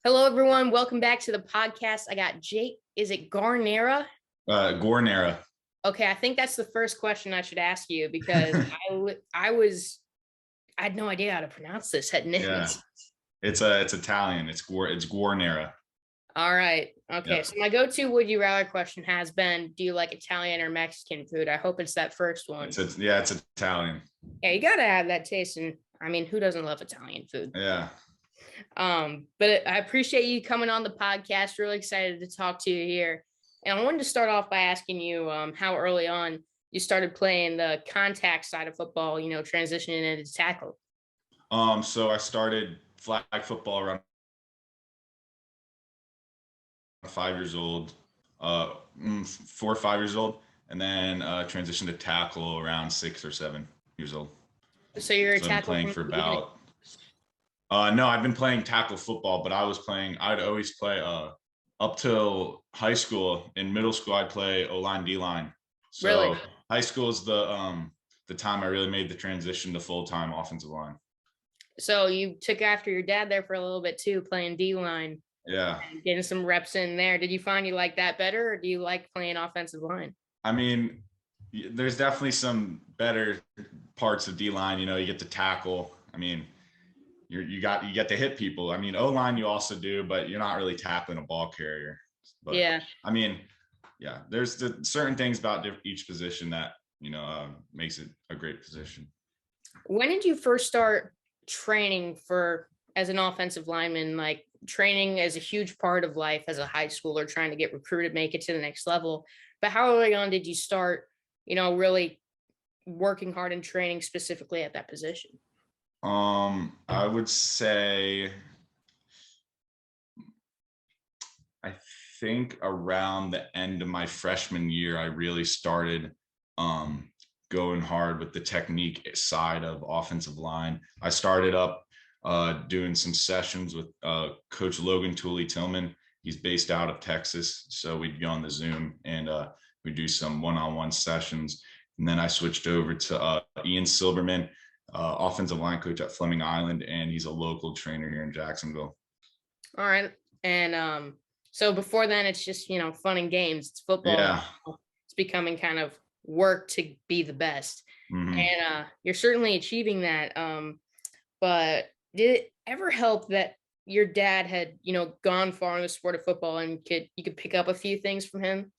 Hello, everyone. Welcome back to the podcast. I got Jake. Is it Guarnera? Guarnera. Okay, I think that's the first question I should ask you because I had no idea how to pronounce this heading in. Yeah, it's Italian. It's Guarnera. All right. Okay. Yeah. So my go-to would you rather question has been, do you like Italian or Mexican food? I hope it's that first one. It's Italian. Yeah, you gotta have that taste. And I mean, who doesn't love Italian food? Yeah. But I appreciate you coming on the podcast. Really excited to talk to you here. And I wanted to start off by asking you how early on you started playing the contact side of football, transitioning into tackle. So I started flag football around 5 years old, 4 or 5 years old, and then transitioned to tackle around 6 or 7 years old. So you're a So tackle I've been playing for about. No, I've been playing tackle football, but I'd always play up till high school. In middle school, I'd play O-line, D-line. So Really? high school is the time I really made the transition to full-time offensive line. So you took after your dad there for a little bit too, playing D-line. Yeah. Getting some reps in there. Did you find you like that better, or do you like playing offensive line? I mean, there's definitely some better parts of D-line. You get to tackle. I mean, you get to hit people. I mean, O-line you also do, but you're not really tackling a ball carrier. But yeah. I mean, yeah, there's certain things about each position that makes it a great position. When did you first start training as an offensive lineman? Like, training is a huge part of life as a high schooler, trying to get recruited, make it to the next level. But how early on did you start, really working hard and training specifically at that position? I would say, I think around the end of my freshman year, I really started going hard with the technique side of offensive line. I started up doing some sessions with Coach Logan Tillman. He's based out of Texas, so we'd go on the Zoom and we'd do some one-on-one sessions. And then I switched over to Ian Silberman, offensive line coach at Fleming Island, and he's a local trainer here in Jacksonville. All right. And so before then, it's just, fun and games. It's football. Yeah. It's becoming kind of work to be the best. Mm-hmm. And you're certainly achieving that. But did it ever help that your dad had, gone far in the sport of football and you could pick up a few things from him?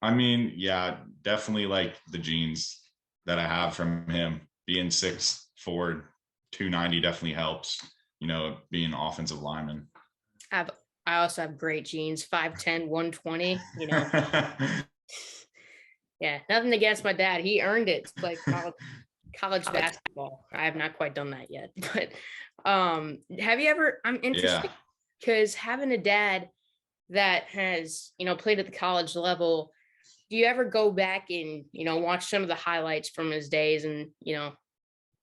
I mean, yeah, definitely like the genes that I have from him. Being 6'4", 290 definitely helps, being an offensive lineman. I also have great genes, 5'10", 120, Yeah, nothing against my dad. He earned it to play college basketball. I have not quite done that yet. But have you ever, I'm interested because having a dad that has, played at the college level, do you ever go back and, watch some of the highlights from his days and,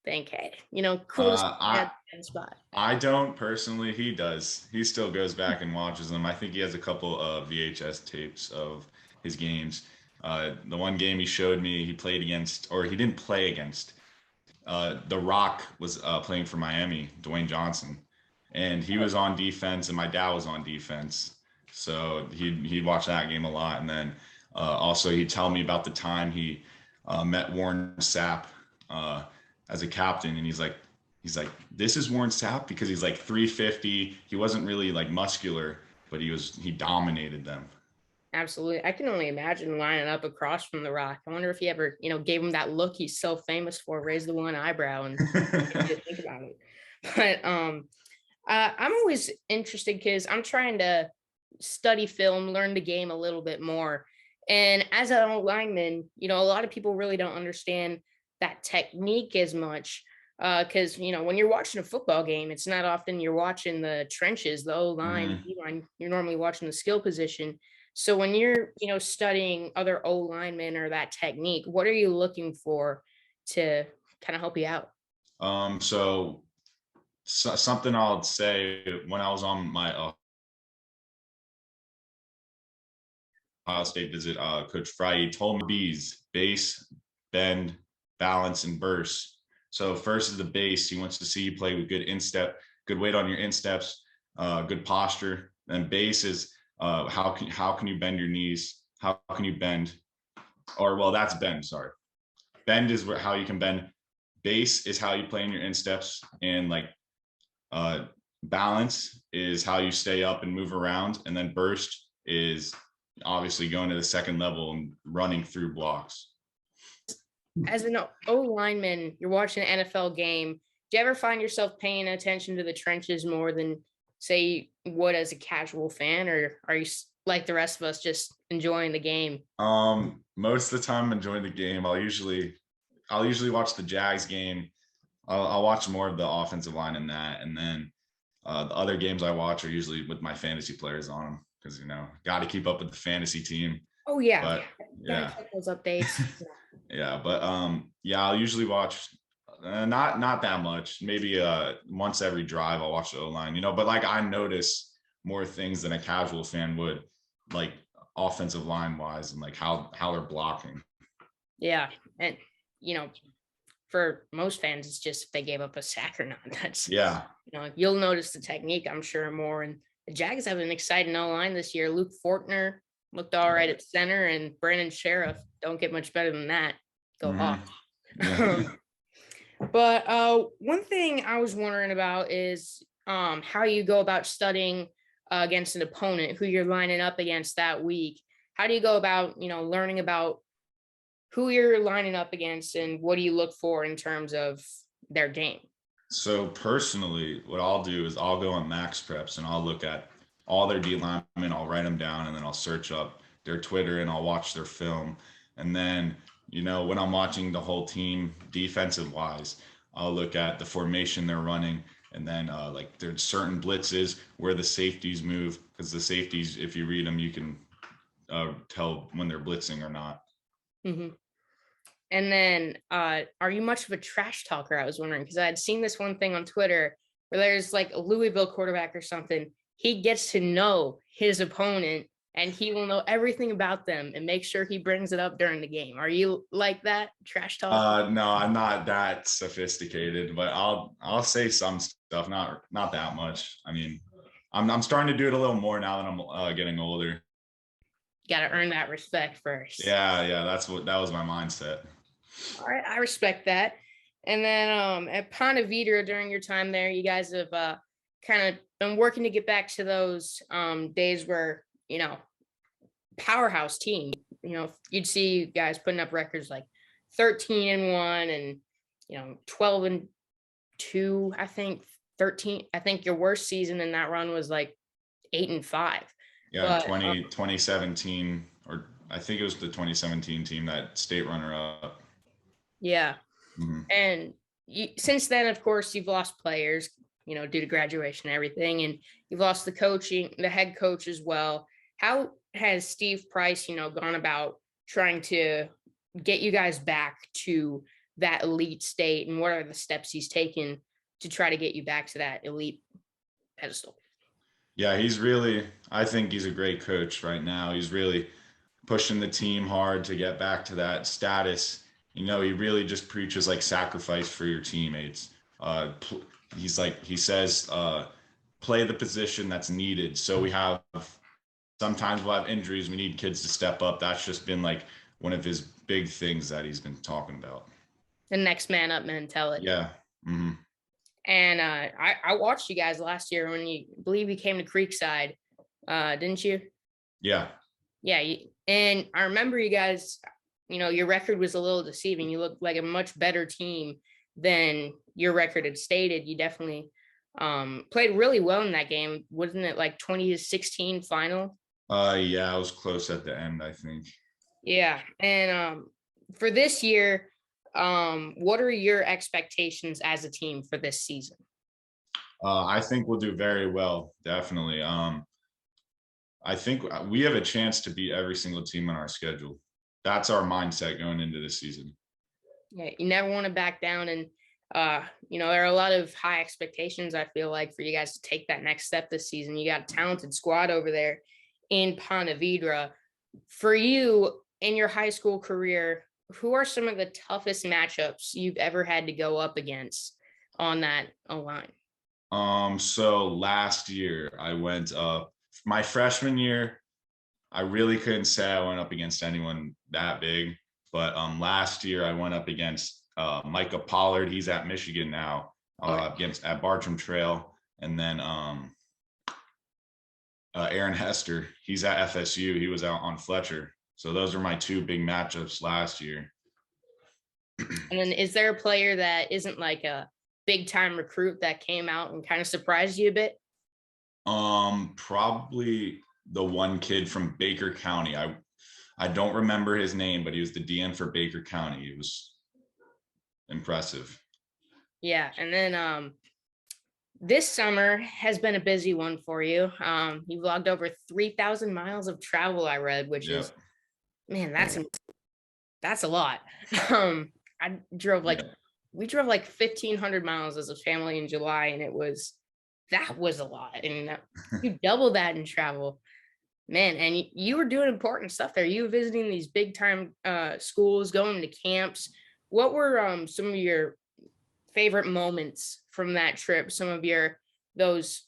think, hey, cool spot? I don't personally. He does. He still goes back and watches them. I think he has a couple of VHS tapes of his games. The one game he showed me, he played against, or he didn't play against. The Rock was playing for Miami, Dwayne Johnson, and he was on defense, and my dad was on defense. So he'd watch that game a lot, and then also he'd tell me about the time he met Warren Sapp as a captain, and he's like, this is Warren Sapp because he's like 350. He wasn't really like muscular, but he dominated them. Absolutely. I can only imagine lining up across from The Rock. I wonder if he ever, gave him that look he's so famous for, raise the one eyebrow and think about it. But I'm always interested because I'm trying to study film, learn the game a little bit more. And as an old lineman, a lot of people really don't understand that technique as much. Because, when you're watching a football game, it's not often you're watching the trenches, the O-line, D-line. You're normally watching the skill position. So when you're, studying other O-linemen or that technique, what are you looking for to kind of help you out? So something I'll say, when I was on my Ohio State visit, Coach Fry told me base, bend, balance, and burst. So first is the base. He wants to see you play with good instep, good weight on your insteps, good posture. And base is how can you bend your knees? How can you bend? Or well, that's bend. Sorry, bend is how you can bend. Base is how you play in your insteps, and like balance is how you stay up and move around, and then burst is obviously going to the second level and running through blocks. As an O lineman, you're watching an NFL game. Do you ever find yourself paying attention to the trenches more than, say, would as a casual fan, or are you like the rest of us just enjoying the game? Most of the time, I'm enjoying the game. I'll usually watch the Jags game. I'll watch more of the offensive line in that, and then the other games I watch are usually with my fantasy players on them because got to keep up with the fantasy team. Oh yeah, but gotta check those updates. yeah, but I'll usually watch not that much. Maybe once every drive I'll watch the O-line. But like I notice more things than a casual fan would, like offensive line wise, and like how they're blocking. Yeah, and for most fans, it's just if they gave up a sack or not. That's you'll notice the technique, I'm sure, more. And the Jags have an exciting O-line this year. Luke Fortner looked all right at center, and Brandon Sheriff don't get much better than that. Go off. Yeah. But one thing I was wondering about is how you go about studying against an opponent who you're lining up against that week. How do you go about learning about who you're lining up against, and what do you look for in terms of their game? So personally, what I'll do is I'll go on Max Preps and I'll look at all their D linemen, I'll write them down, and then I'll search up their Twitter and I'll watch their film. And then, when I'm watching the whole team defensive wise, I'll look at the formation they're running, and then like there's certain blitzes where the safeties move, because the safeties, if you read them, you can tell when they're blitzing or not. Mm-hmm. And then, are you much of a trash talker? I was wondering, because I had seen this one thing on Twitter where there's like a Louisville quarterback or something. He gets to know his opponent and he will know everything about them and make sure he brings it up during the game. Are you like that, trash talk? No, I'm not that sophisticated, but I'll say some stuff, not that much. I mean, I'm starting to do it a little more now that I'm getting older. Got to earn that respect first. Yeah, that was my mindset. All right, I respect that. And then at Ponte Vedra, during your time there, you guys have kind of been working to get back to those days where, powerhouse team. You'd see you guys putting up records like 13-1 and 12-2. I think 13. I think your worst season in that run was like 8-5. Yeah, 2017, or I think it was the 2017 team that state runner up. Yeah. Mm-hmm. And since then, of course, you've lost players, due to graduation and everything, and you've lost the head coach as well. How has Steve Price, gone about trying to get you guys back to that elite state, and what are the steps he's taken to try to get you back to that elite pedestal? Yeah, I think he's a great coach right now. He's really pushing the team hard to get back to that status. He really just preaches like sacrifice for your teammates. He says, play the position that's needed. So sometimes we'll have injuries. We need kids to step up. That's just been like one of his big things that he's been talking about. The next man up mentality. Yeah. Mm-hmm. And I watched you guys last year when you believe you came to Creekside, didn't you? Yeah. Yeah. And I remember you guys, your record was a little deceiving. You looked like a much better team than your record had stated. You definitely played really well in that game. Wasn't it like 20-16 final? Yeah, I was close at the end, I think. Yeah. And for this year, what are your expectations as a team for this season? I think we'll do very well, definitely. I think we have a chance to beat every single team on our schedule. That's our mindset going into this season. Yeah, you never want to back down. And, there are a lot of high expectations, I feel like, for you guys to take that next step this season. You got a talented squad over there in Ponte Vedra. For you, in your high school career, who are some of the toughest matchups you've ever had to go up against on that line? So last year I went my freshman year, I really couldn't say I went up against anyone that big. But last year I went up against Micah Pollard. He's at Michigan now, against at Bartram Trail. And then Aaron Hester, he's at FSU. He was out on Fletcher. So those are my two big matchups last year. And then is there a player that isn't like a big time recruit that came out and kind of surprised you a bit? Probably the one kid from Baker County. I don't remember his name, but he was the DN for Baker County. It was impressive. Yeah, and then this summer has been a busy one for you. You've logged over 3,000 miles of travel, I read, which is, man, that's a lot. I drove like we drove like 1,500 miles as a family in July, and that was a lot. And you double that in travel, man. And you were doing important stuff there. You were visiting these big time schools, going to camps. What were some of your favorite moments from that trip? Some of those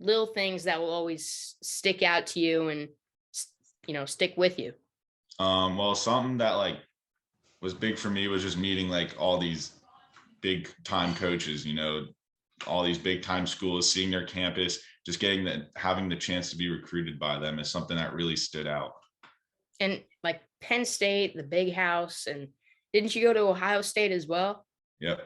little things that will always stick out to you and stick with you. Well, something that like was big for me was just meeting like all these big time coaches, all these big time schools, seeing their campus, just having the chance to be recruited by them is something that really stood out. And like Penn State, the big house, and didn't you go to Ohio State as well? Yep.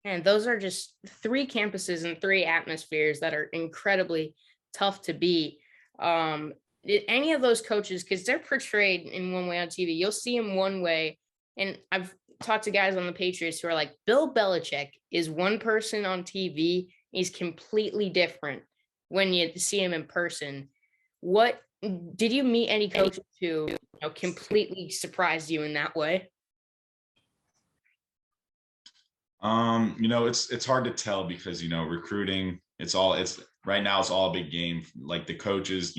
And those are just 3 campuses and 3 atmospheres that are incredibly tough to beat. Any of those coaches, because they're portrayed in one way on TV, you'll see them one way. And I've talked to guys on the Patriots who are like, Bill Belichick is one person on TV. He's completely different when you see him in person. What did you meet any coaches who completely surprised you in that way? It's hard to tell because recruiting, it's right now it's all a big game. Like the coaches,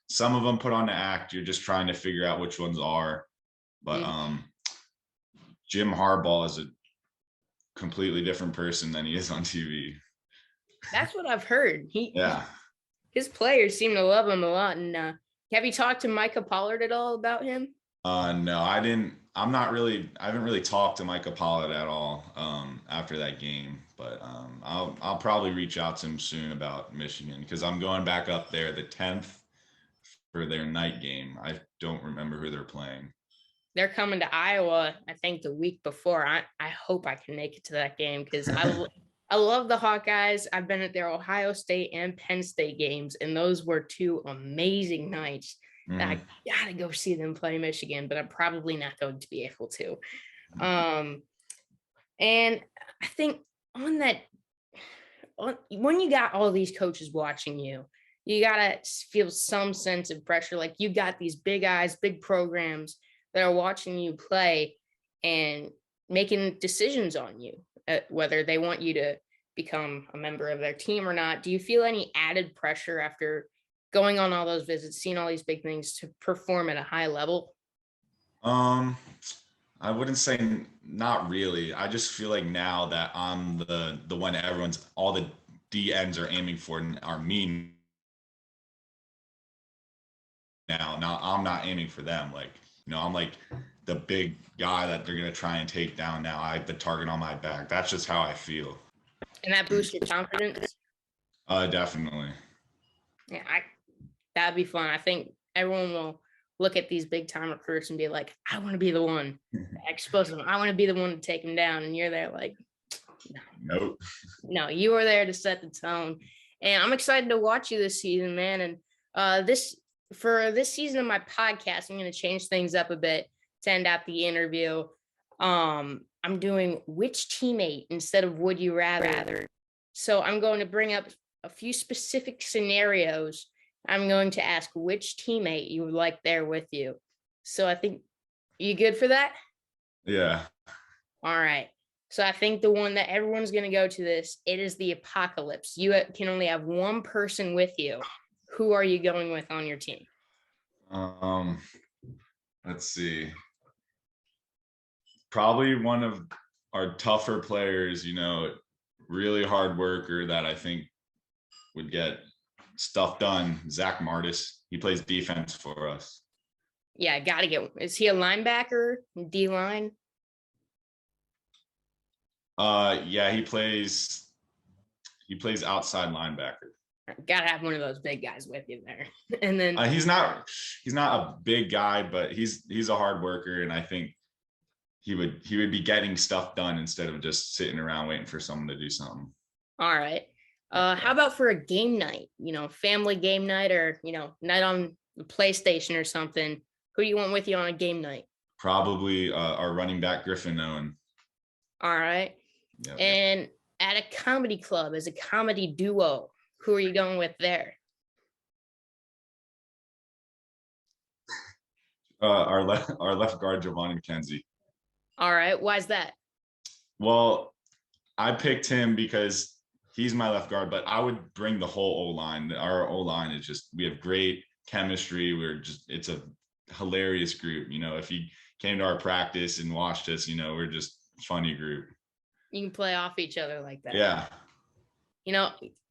some of them put on the act. You're just trying to figure out which ones are. But Jim Harbaugh is a completely different person than he is on TV. That's what I've heard. Yeah. His players seem to love him a lot. And have you talked to Micah Pollard at all about him? No, I didn't. I haven't really talked to Micah Pollard at all after that game, but I'll probably reach out to him soon about Michigan because I'm going back up there the 10th for their night game. I don't remember who they're playing. They're coming to Iowa, I think, the week before. I hope I can make it to that game because I love the Hawkeyes. I've been at their Ohio State and Penn State games, and those were 2 amazing nights. I gotta go see them play Michigan, but I'm probably not going to be able to. And I think when you got all these coaches watching you, you gotta feel some sense of pressure. Like you got these big eyes, big programs that are watching you play and making decisions on you, whether they want you to become a member of their team or not. Do you feel any added pressure after going on all those visits, seeing all these big things to perform at a high level? I wouldn't say not really. I just feel like now that I'm the one all the DNs are aiming for and are me now. Now I'm not aiming for them. Like, I'm like the big guy that they're gonna try and take down now. I have the target on my back. That's just how I feel. And that boosts your confidence? Definitely. Yeah, that'd be fun. I think everyone will look at these big time recruits and be like, I want to be the one to expose them. I want to be the one to take them down. And you're there like, nope. No, you are there to set the tone. And I'm excited to watch you this season, man. And for this season of my podcast, I'm going to change things up a bit to end out the interview. I'm doing which teammate instead of would you rather. So I'm going to bring up a few specific scenarios. I'm going to ask which teammate you would like there with you. So I think, you good for that? Yeah. All right. So I think the one that everyone's going to go to it is the apocalypse. You can only have one person with you. Who are you going with on your team? Let's see. Probably one of our tougher players, really hard worker that I think would get stuff done. Zach Martis, he plays defense for us. Yeah, got to get. Is he a linebacker? D line? Yeah, he plays outside linebacker. Got to have one of those big guys with you there. And then He's not a big guy, but he's a hard worker, and I think he would be getting stuff done instead of just sitting around waiting for someone to do something. all right. How about for a game night? Family game night, or night on the PlayStation or something. Who do you want with you on a game night? Probably our running back Griffin Owen. All right. Yep. And at a comedy club, as a comedy duo, who are you going with there? Our left guard Giovanni McKenzie. All right. Why is that? Well, I picked him because he's my left guard, but I would bring the whole O-line. Our O-line is just, we have great chemistry. It's a hilarious group. If you came to our practice and watched us, we're just a funny group. You can play off each other like that. Yeah.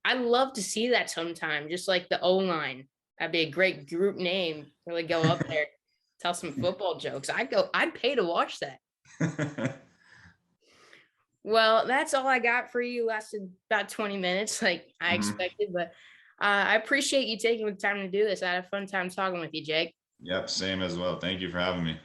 I love to see that sometime, just like the O-line. That'd be a great group name. Really go up there, tell some football jokes. I'd pay to watch that. Well, that's all I got for you. Lasted about 20 minutes, like I expected, but I appreciate you taking the time to do this. I had a fun time talking with you, Jake. Yep, same as well. Thank you for having me.